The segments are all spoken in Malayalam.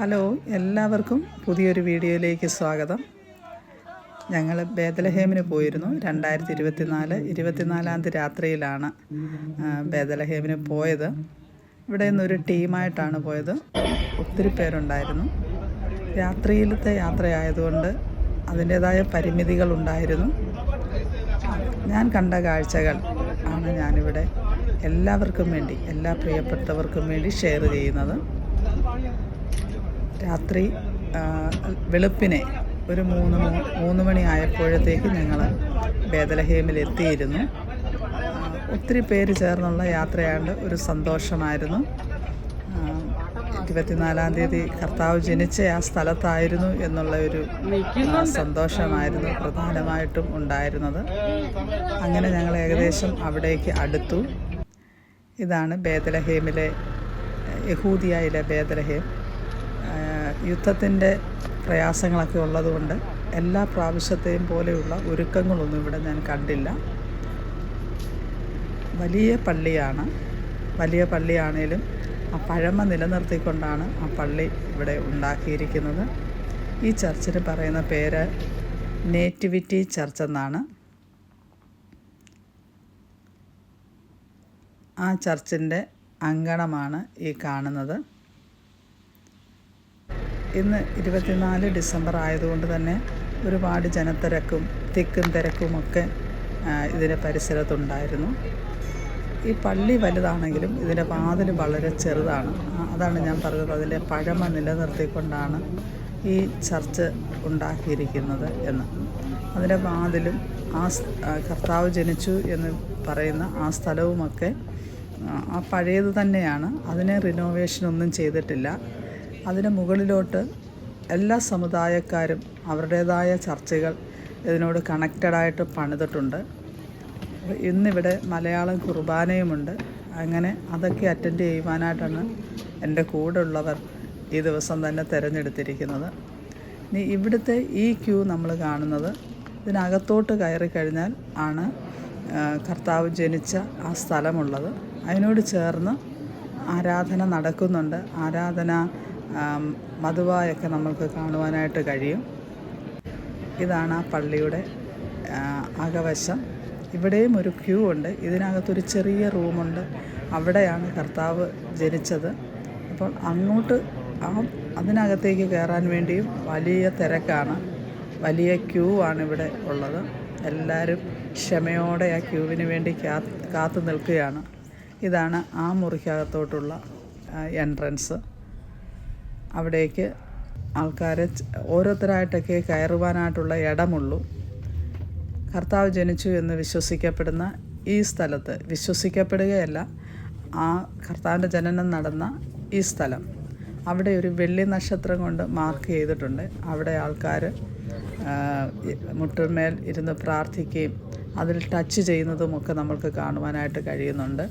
ഹലോ, എല്ലാവർക്കും പുതിയൊരു വീഡിയോയിലേക്ക് സ്വാഗതം. ഞങ്ങൾ ബേദലഹേമിന് പോയിരുന്നു. 2024 രാത്രിയിലാണ് ബേദലഹേമിന് പോയത്. ഇവിടെ നിന്നൊരു ടീമായിട്ടാണ് പോയത്. ഒത്തിരി പേരുണ്ടായിരുന്നു. രാത്രിയിലത്തെ യാത്രയായതുകൊണ്ട് അതിൻ്റേതായ പരിമിതികളുണ്ടായിരുന്നു. ഞാൻ കണ്ട കാഴ്ചകൾ ആണ് ഞാനിവിടെ എല്ലാവർക്കും വേണ്ടി, എല്ലാ പ്രിയപ്പെട്ടവർക്കും വേണ്ടി ഷെയർ ചെയ്യുന്നത്. രാത്രി വെളുപ്പിനെ ഒരു 3 മണി ആയപ്പോഴത്തേക്ക് ഞങ്ങൾ ബേദലഹേമിൽ എത്തിയിരുന്നു. ഒത്തിരി പേര് ചേർന്നുള്ള യാത്രയാണ്ട് ഒരു സന്തോഷമായിരുന്നു. 24-ാം തീയതി കർത്താവ് ജനിച്ച ആ സ്ഥലത്തായിരുന്നു എന്നുള്ള ഒരു സന്തോഷമായിരുന്നു പ്രധാനമായിട്ടും ഉണ്ടായിരുന്നത്. അങ്ങനെ ഞങ്ങൾ ഏകദേശം അവിടേക്ക് അടുത്തു. ഇതാണ് ബേദലഹേമിലെ, യഹൂദിയയിലെ ബേദലഹേം. യുദ്ധത്തിൻ്റെ പ്രയാസങ്ങളൊക്കെ ഉള്ളതുകൊണ്ട് എല്ലാ പ്രാവശ്യത്തെയും പോലെയുള്ള ഒരുക്കങ്ങളൊന്നും ഇവിടെ ഞാൻ കണ്ടില്ല. വലിയ പള്ളിയാണേലും ആ പഴമ നിലനിർത്തിക്കൊണ്ടാണ് ആ പള്ളി ഇവിടെ ഉണ്ടാക്കിയിരിക്കുന്നത്. ഈ ചർച്ചിന് പറയുന്ന പേര് നേറ്റിവിറ്റി ചർച്ച് എന്നാണ്. ആ ചർച്ചിൻ്റെ അങ്കണമാണ് ഈ കാണുന്നത്. ഇന്ന് 24 ഡിസംബർ ആയതുകൊണ്ട് തന്നെ ഒരുപാട് ജനത്തിരക്കും തിരക്കുമൊക്കെ ഇതിൻ്റെ പരിസരത്തുണ്ടായിരുന്നു. ഈ പള്ളി വലുതാണെങ്കിലും ഇതിൻ്റെ വാതിൽ വളരെ ചെറുതാണ്. അതാണ് ഞാൻ പറഞ്ഞത്, അതിൻ്റെ പഴമ നിലനിർത്തിക്കൊണ്ടാണ് ഈ ചർച്ച് ഉണ്ടാക്കിയിരിക്കുന്നത് എന്ന്. അതിൻ്റെ വാതിലും ആ കർത്താവ് ജനിച്ചു എന്ന് പറയുന്ന ആ സ്ഥലവുമൊക്കെ ആ പഴയത് തന്നെയാണ്. അതിനെ റിനോവേഷനൊന്നും ചെയ്തിട്ടില്ല. അതിന് മുകളിലോട്ട് എല്ലാ സമുദായക്കാരും അവരുടേതായ ചർച്ചുകൾ ഇതിനോട് കണക്റ്റഡായിട്ട് പണിതിട്ടുണ്ട്. ഇന്നിവിടെ മലയാളം കുർബാനയുമുണ്ട്. അങ്ങനെ അതൊക്കെ അറ്റൻഡ് ചെയ്യുവാനായിട്ടാണ് എൻ്റെ കൂടെ ഉള്ളവർ ഈ ദിവസം തന്നെ തിരഞ്ഞെടുത്തിരിക്കുന്നത്. ഇനി ഇവിടുത്തെ ഈ ക്യൂ നമ്മൾ കാണുന്നത്, ഇതിനകത്തോട്ട് കയറി കഴിഞ്ഞാൽ ആണ് കർത്താവ് ജനിച്ച ആ സ്ഥലമുള്ളത്. അതിനോട് ചേർന്ന് ആരാധന നടക്കുന്നുണ്ട്. ആരാധന മധുവായൊക്കെ നമ്മൾക്ക് കാണുവാനായിട്ട് കഴിയും. ഇതാണ് ആ പള്ളിയുടെ അകവശം. ഇവിടെയും ഒരു ക്യൂ ഉണ്ട്. ഇതിനകത്തൊരു ചെറിയ റൂമുണ്ട്. അവിടെയാണ് കർത്താവ് ജനിച്ചത്. അപ്പോൾ അങ്ങോട്ട് അതിനകത്തേക്ക് കയറാൻ വേണ്ടിയും വലിയ തിരക്കാണ്, വലിയ ക്യൂ ആണ് ഇവിടെ ഉള്ളത്. എല്ലാവരും ക്ഷമയോടെ ആ ക്യൂവിന് വേണ്ടി കാത്തു നിൽക്കുകയാണ്. ഇതാണ് ആ മുറിക്കകത്തോട്ടുള്ള എൻട്രൻസ്. അവിടേക്ക് ആൾക്കാരെ ഓരോരുത്തരായിട്ടൊക്കെ കയറുവാനായിട്ടുള്ള ഇടമുള്ളൂ. കർത്താവ് ജനിച്ചു എന്ന് വിശ്വസിക്കപ്പെടുന്ന ഈ സ്ഥലത്ത്, വിശ്വസിക്കപ്പെടുകയല്ല, ആ കർത്താവിൻ്റെ ജനനം നടന്ന ഈ സ്ഥലം, അവിടെ ഒരു വെള്ളി നക്ഷത്രം കൊണ്ട് മാർക്ക് ചെയ്തിട്ടുണ്ട്. അവിടെ ആൾക്കാർ മുട്ടിന്മേൽ ഇരുന്ന് പ്രാർത്ഥിക്കുകയും അതിൽ ടച്ച് ചെയ്യുന്നതുമൊക്കെ നമ്മൾക്ക് കാണുവാനായിട്ട് കഴിയുന്നുണ്ട്.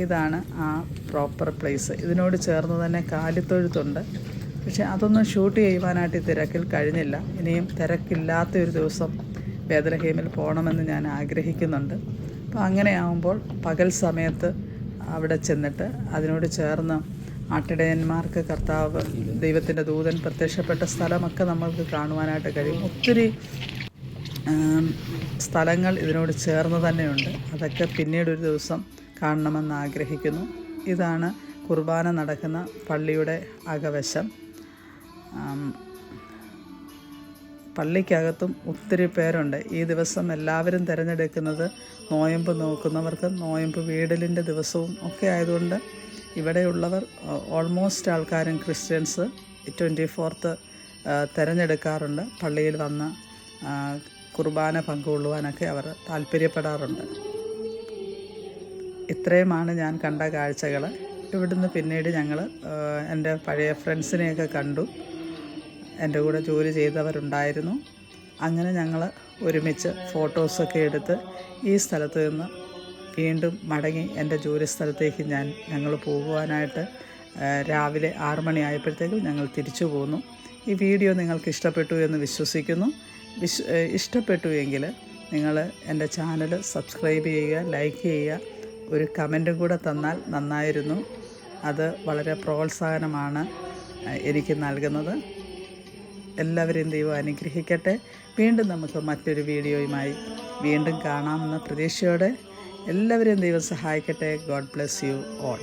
ഇതാണ് ആ പ്രോപ്പർ പ്ലേസ്. ഇതിനോട് ചേർന്ന് തന്നെ കാലിത്തൊഴുത്തുണ്ട്. പക്ഷേ അതൊന്നും ഷൂട്ട് ചെയ്യുവാനായിട്ട് ഈ തിരക്കിൽ കഴിഞ്ഞില്ല. ഇനിയും തിരക്കില്ലാത്തൊരു ദിവസം ബേദലഹേമിൽ പോകണമെന്ന് ഞാൻ ആഗ്രഹിക്കുന്നുണ്ട്. അപ്പോൾ അങ്ങനെയാവുമ്പോൾ പകൽ സമയത്ത് അവിടെ ചെന്നിട്ട് അതിനോട് ചേർന്ന് ആട്ടിടയന്മാർക്ക് കർത്താവ് ദൈവത്തിൻ്റെ ദൂതൻ പ്രത്യക്ഷപ്പെട്ട സ്ഥലമൊക്കെ നമ്മൾക്ക് കാണുവാനായിട്ട് കഴിയും. ഒത്തിരി സ്ഥലങ്ങൾ ഇതിനോട് ചേർന്ന് തന്നെയുണ്ട്. അതൊക്കെ പിന്നീടൊരു ദിവസം കാണണമെന്ന് ആഗ്രഹിക്കുന്നു. ഇതാണ് കുർബാന നടക്കുന്ന പള്ളിയുടെ അകവശം. പള്ളിക്കകത്തും ഒത്തിരി പേരുണ്ട്. ഈ ദിവസം എല്ലാവരും തിരഞ്ഞെടുക്കുന്നത് നോയമ്പ് നോക്കുന്നവർക്ക് നോയമ്പ് വീടലിൻ്റെ ദിവസവും ഒക്കെ ആയതുകൊണ്ട് ഇവിടെയുള്ളവർ ഓൾമോസ്റ്റ് ആൾക്കാരും ക്രിസ്ത്യൻസ് 24th തിരഞ്ഞെടുക്കാറുണ്ട്. പള്ളിയിൽ വന്ന് കുർബാന പങ്കുകൊള്ളുവാനൊക്കെ അവർ താല്പര്യപ്പെടാറുണ്ട്. ഇത്രയുമാണ് ഞാൻ കണ്ട കാഴ്ചകൾ. ഇവിടുന്ന് പിന്നീട് ഞങ്ങൾ എൻ്റെ പഴയ ഫ്രണ്ട്സിനെയൊക്കെ കണ്ടു. എൻ്റെ കൂടെ ജോലി ചെയ്തവരുണ്ടായിരുന്നു. അങ്ങനെ ഞങ്ങൾ ഒരുമിച്ച് ഫോട്ടോസൊക്കെ എടുത്ത് ഈ സ്ഥലത്ത് നിന്ന് വീണ്ടും മടങ്ങി എൻ്റെ ജോലി സ്ഥലത്തേക്ക് ഞങ്ങൾ പോകുവാനായിട്ട് രാവിലെ 6 മണി ആയപ്പോഴത്തേക്കും ഞങ്ങൾ തിരിച്ചു പോന്നു. ഈ വീഡിയോ നിങ്ങൾക്ക് ഇഷ്ടപ്പെട്ടു എന്ന് വിശ്വസിക്കുന്നു. ഇഷ്ടപ്പെട്ടു എങ്കിൽ നിങ്ങൾ എൻ്റെ ചാനൽ സബ്സ്ക്രൈബ് ചെയ്യുക, ലൈക്ക് ചെയ്യുക, ഒരു കമൻറ്റും കൂടെ തന്നാൽ നന്നായിരുന്നു. അത് വളരെ പ്രോത്സാഹനമാണ് എനിക്ക് നൽകുന്നത്. എല്ലാവരെയും ദൈവം അനുഗ്രഹിക്കട്ടെ. വീണ്ടും നമുക്ക് മറ്റൊരു വീഡിയോയുമായി വീണ്ടും കാണാമെന്ന പ്രതീക്ഷയോടെ എല്ലാവരെയും ദൈവം സഹായിക്കട്ടെ. God bless you all.